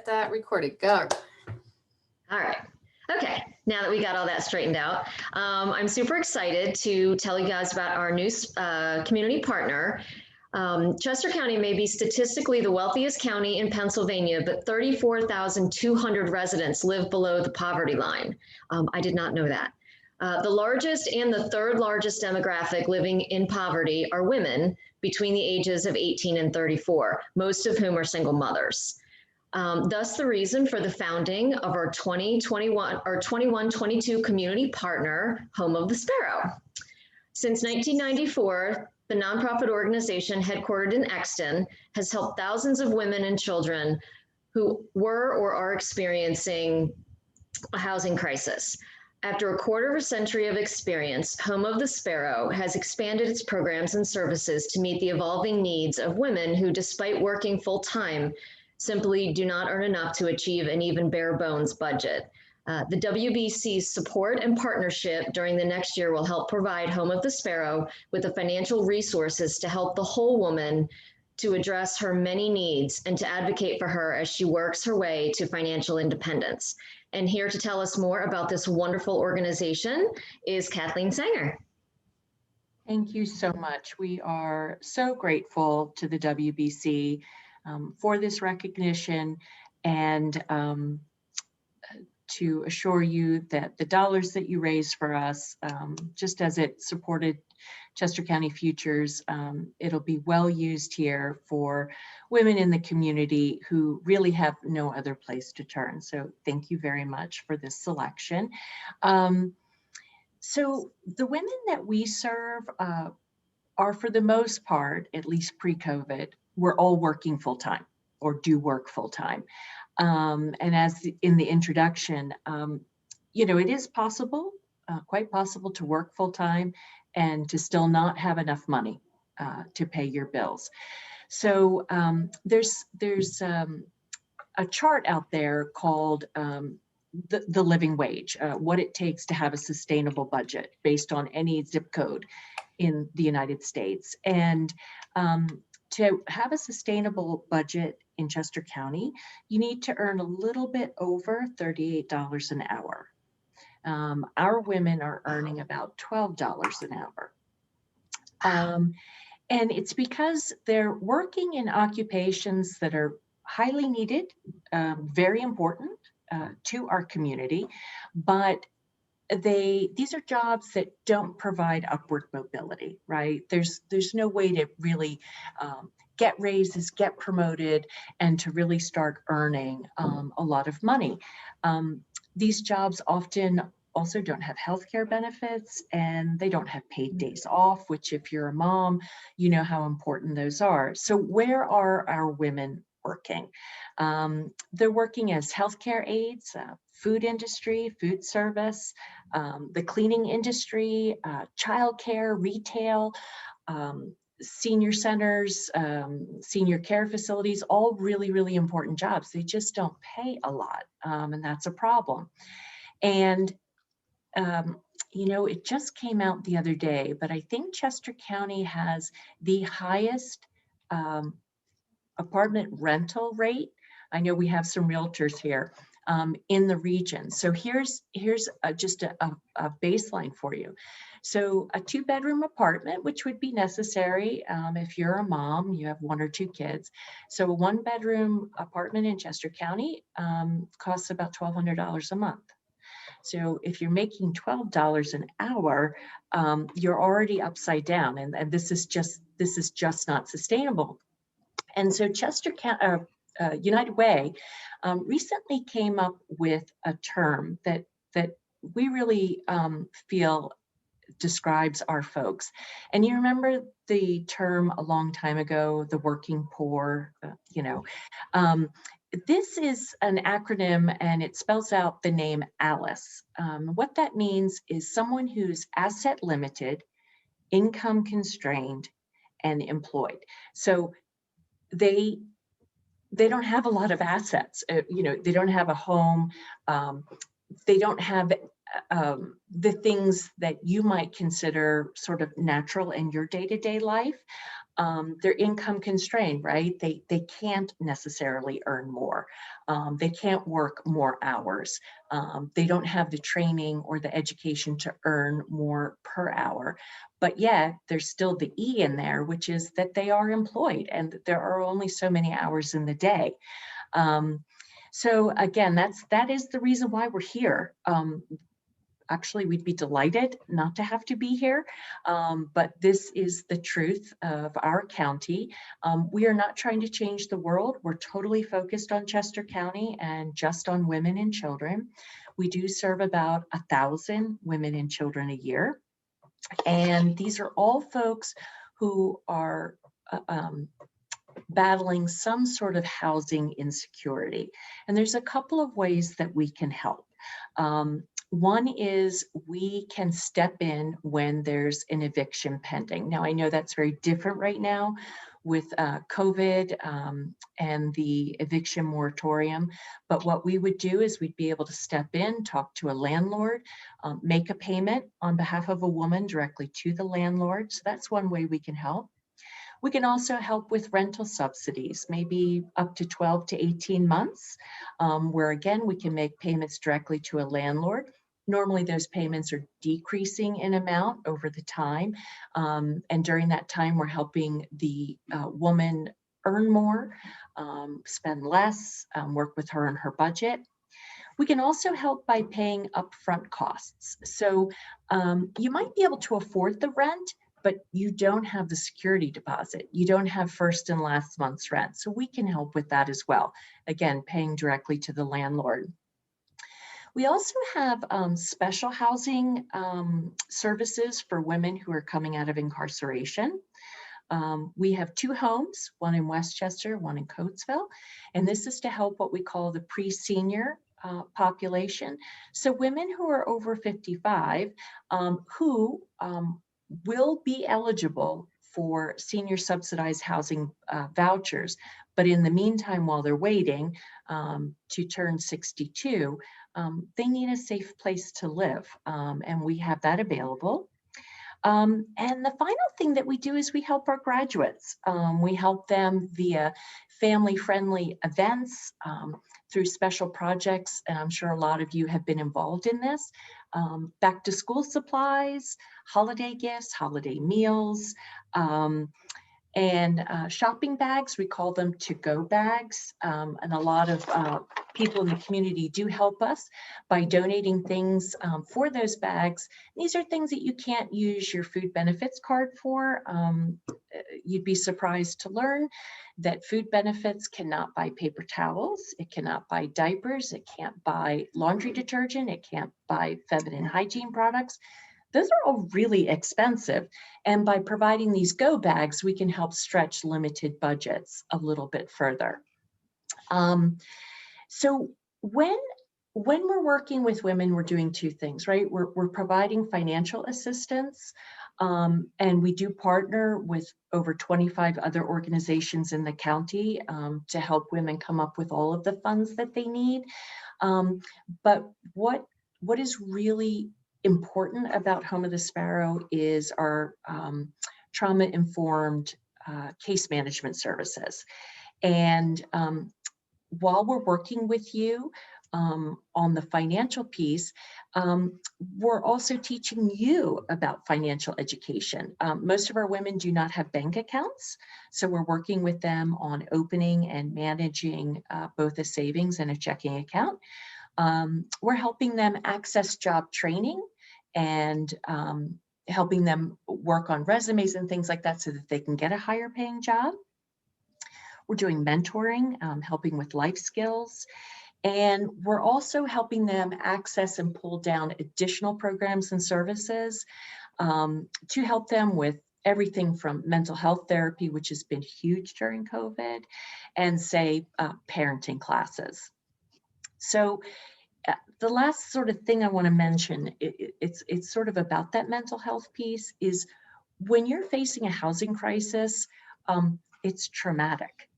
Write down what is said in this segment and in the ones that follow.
That recorded. Go. All right. Okay, now that we got all that straightened out, I'm super excited to tell you guys about our new community partner. Chester County may be statistically the wealthiest county in Pennsylvania, but 34,200 residents live below the poverty line. I did not know that. The largest and the third largest demographic living in poverty are women between the ages of 18 and 34, most of whom are single mothers. Thus the reason for the founding of our 21-22 community partner, Home of the Sparrow. Since 1994, the nonprofit organization headquartered in Exton has helped thousands of women and children who were or are experiencing a housing crisis. After a quarter of a century of experience, Home of the Sparrow has expanded its programs and services to meet the evolving needs of women who, despite working full-time, simply do not earn enough to achieve an even bare bones budget. The WBC's support and partnership during the next year will help provide Home of the Sparrow with the financial resources to help the whole woman to address her many needs and to advocate for her as she works her way to financial independence. And here to tell us more about this wonderful organization is Kathleen Sanger. Thank you so much. We are so grateful to the WBC for this recognition, and to assure you that the dollars that you raise for us, just as it supported Chester County Futures, it'll be well used here for women in the community who really have no other place to turn. So thank you very much for this selection. So the women that we serve are, for the most part, at least pre-COVID, we're all working full-time or do work full-time. And as in the introduction, you know, it is possible, quite possible to work full-time and to still not have enough money to pay your bills. So there's a chart out there called the living wage, what it takes to have a sustainable budget based on any zip code in the United States. And to have a sustainable budget in Chester County, you need to earn a little bit over $38 an hour. Our women are earning about $12 an hour. And it's because they're working in occupations that are highly needed, very important to our community, but these are jobs that don't provide upward mobility, right? There's no way to really get raises, get promoted, and to really start earning a lot of money. These jobs often also don't have healthcare benefits, and they don't have paid days off, which if you're a mom, you know how important those are. So where are our women working? They're working as healthcare aides, food industry, food service, the cleaning industry, childcare, retail, senior centers, senior care facilities, all really, really important jobs. They just don't pay a lot, and that's a problem. And you know, it just came out the other day, but I think Chester County has the highest apartment rental rate. I know we have some realtors here in the region. So here's just a baseline for you. So a 2-bedroom apartment, which would be necessary if you're a mom, you have 1 or 2 kids. So a 1-bedroom apartment in Chester County costs about $1,200 a month. So if you're making $12 an hour, you're already upside down, and this is just not sustainable. And so Chester County, United Way recently came up with a term that we really feel describes our folks. And you remember the term a long time ago, the working poor, you know. This is an acronym, and it spells out the name ALICE. What that means is someone who's asset limited, income constrained, and employed. So they don't have a lot of assets. You know, they don't have a home. They don't have the things that you might consider sort of natural in your day-to-day life. they're income constrained, right? They can't necessarily earn more. They can't work more hours. They don't have the training or the education to earn more per hour. But yet there's still the E in there, which is that they are employed and that there are only so many hours in the day. So again, that is the reason why we're here. Actually, we'd be delighted not to have to be here, but this is the truth of our county. We are not trying to change the world. We're totally focused on Chester County and just on women and children. We do serve about 1,000 women and children a year. And these are all folks who are battling some sort of housing insecurity. And there's a couple of ways that we can help. One is we can step in when there's an eviction pending. Now, I know that's very different right now with COVID and the eviction moratorium, but what we would do is we'd be able to step in, talk to a landlord, make a payment on behalf of a woman directly to the landlord. So that's one way we can help. We can also help with rental subsidies, maybe up to 12 to 18 months, where again, we can make payments directly to a landlord. Normally those payments are decreasing in amount over the time. And during that time, we're helping the woman earn more, spend less, work with her and her budget. We can also help by paying upfront costs. So you might be able to afford the rent, but you don't have the security deposit. You don't have first and last month's rent. So we can help with that as well. Again, paying directly to the landlord. We also have special housing services for women who are coming out of incarceration. We have 2 homes, one in Westchester, one in Coatesville, and this is to help what we call the pre-senior population. So women who are over 55 who will be eligible for senior subsidized housing vouchers. But in the meantime, while they're waiting to turn 62, they need a safe place to live. And we have that available. And the final thing that we do is we help our graduates. We help them via family-friendly events, through special projects, and I'm sure a lot of you have been involved in this. Back to school supplies, holiday gifts, holiday meals, and shopping bags. We call them to-go bags, and a lot of people in the community do help us by donating things for those bags. These are things that you can't use your food benefits card for. You'd be surprised to learn that food benefits cannot buy paper towels, it cannot buy diapers, it can't buy laundry detergent, it can't buy feminine hygiene products. Those are all really expensive. And by providing these go bags, we can help stretch limited budgets a little bit further. So when we're working with women, we're doing 2 things, right? We're providing financial assistance, and we do partner with over 25 other organizations in the county to help women come up with all of the funds that they need. But what is really important about Home of the Sparrow is our trauma-informed case management services. And while we're working with you on the financial piece, we're also teaching you about financial education. Most of our women do not have bank accounts, so we're working with them on opening and managing both a savings and a checking account. We're helping them access job training and helping them work on resumes and things like that so that they can get a higher paying job. We're doing mentoring, helping with life skills, and we're also helping them access and pull down additional programs and services to help them with everything from mental health therapy, which has been huge during COVID, and say parenting classes. So the last sort of thing I want to mention, it's sort of about that mental health piece, is when you're facing a housing crisis, it's traumatic.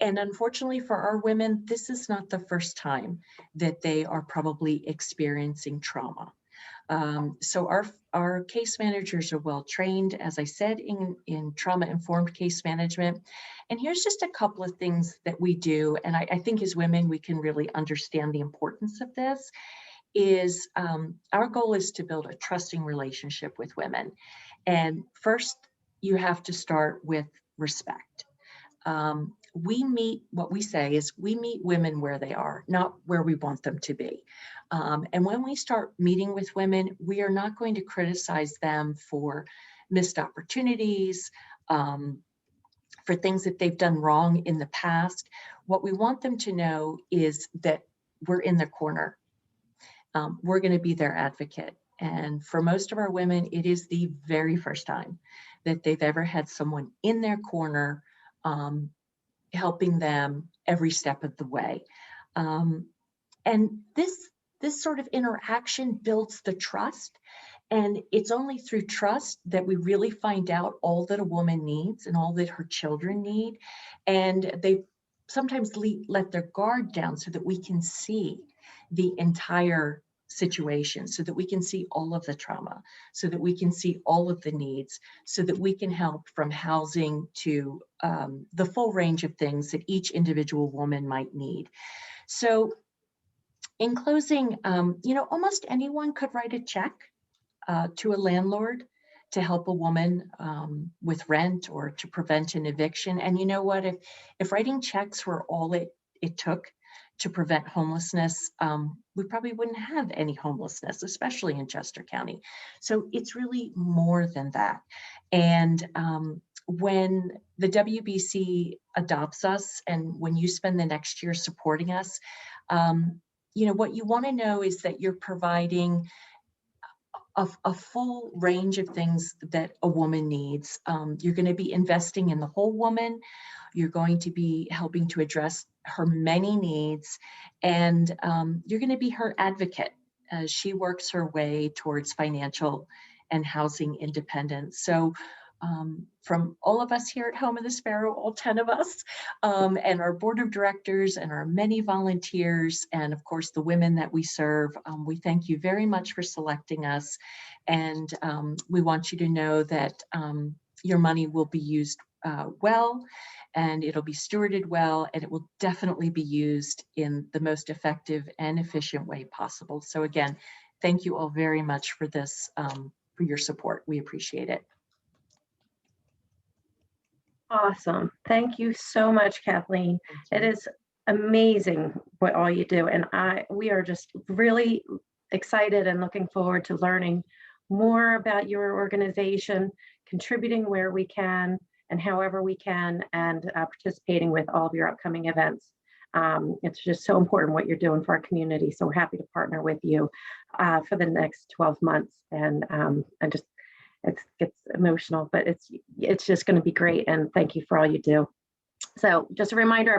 And unfortunately for our women, this is not the first time that they are probably experiencing trauma. So our case managers are well trained, as I said, in trauma-informed case management. And here's just a couple of things that we do. And I think as women, we can really understand the importance of this. Is our goal is to build a trusting relationship with women. And first, you have to start with respect. What we say is we meet women where they are, not where we want them to be. And when we start meeting with women, we are not going to criticize them for missed opportunities, for things that they've done wrong in the past. What we want them to know is that we're in their corner. We're going to be their advocate. And for most of our women, it is the very first time that they've ever had someone in their corner, helping them every step of the way. And this sort of interaction builds the trust. And it's only through trust that we really find out all that a woman needs and all that her children need. And they sometimes let their guard down so that we can see the entire situation, so that we can see all of the trauma, so that we can see all of the needs, so that we can help from housing to the full range of things that each individual woman might need. So in closing, almost anyone could write a check to a landlord to help a woman with rent or to prevent an eviction. And you know what, if writing checks were all it took to prevent homelessness, we probably wouldn't have any homelessness, especially in Chester County. So it's really more than that. And when the WBC adopts us and when you spend the next year supporting us, what you want to know is that you're providing a full range of things that a woman needs. You're going to be investing in the whole woman. You're going to be helping to address her many needs, and you're going to be her advocate as she works her way towards financial and housing independence. So from all of us here at Home of the Sparrow, all 10 of us, and our board of directors and our many volunteers, and of course the women that we serve, we thank you very much for selecting us. And we want you to know that your money will be used well, and it'll be stewarded well, and it will definitely be used in the most effective and efficient way possible. So again, thank you all very much for this, for your support. We appreciate it. Awesome. Thank you so much, Kathleen. It is amazing what all you do. And we are just really excited and looking forward to learning more about your organization, contributing where we can and however we can, and participating with all of your upcoming events. It's just so important what you're doing for our community. So we're happy to partner with you for the next 12 months. And just, it gets emotional, but it's just going to be great. And thank you for all you do. So just a reminder,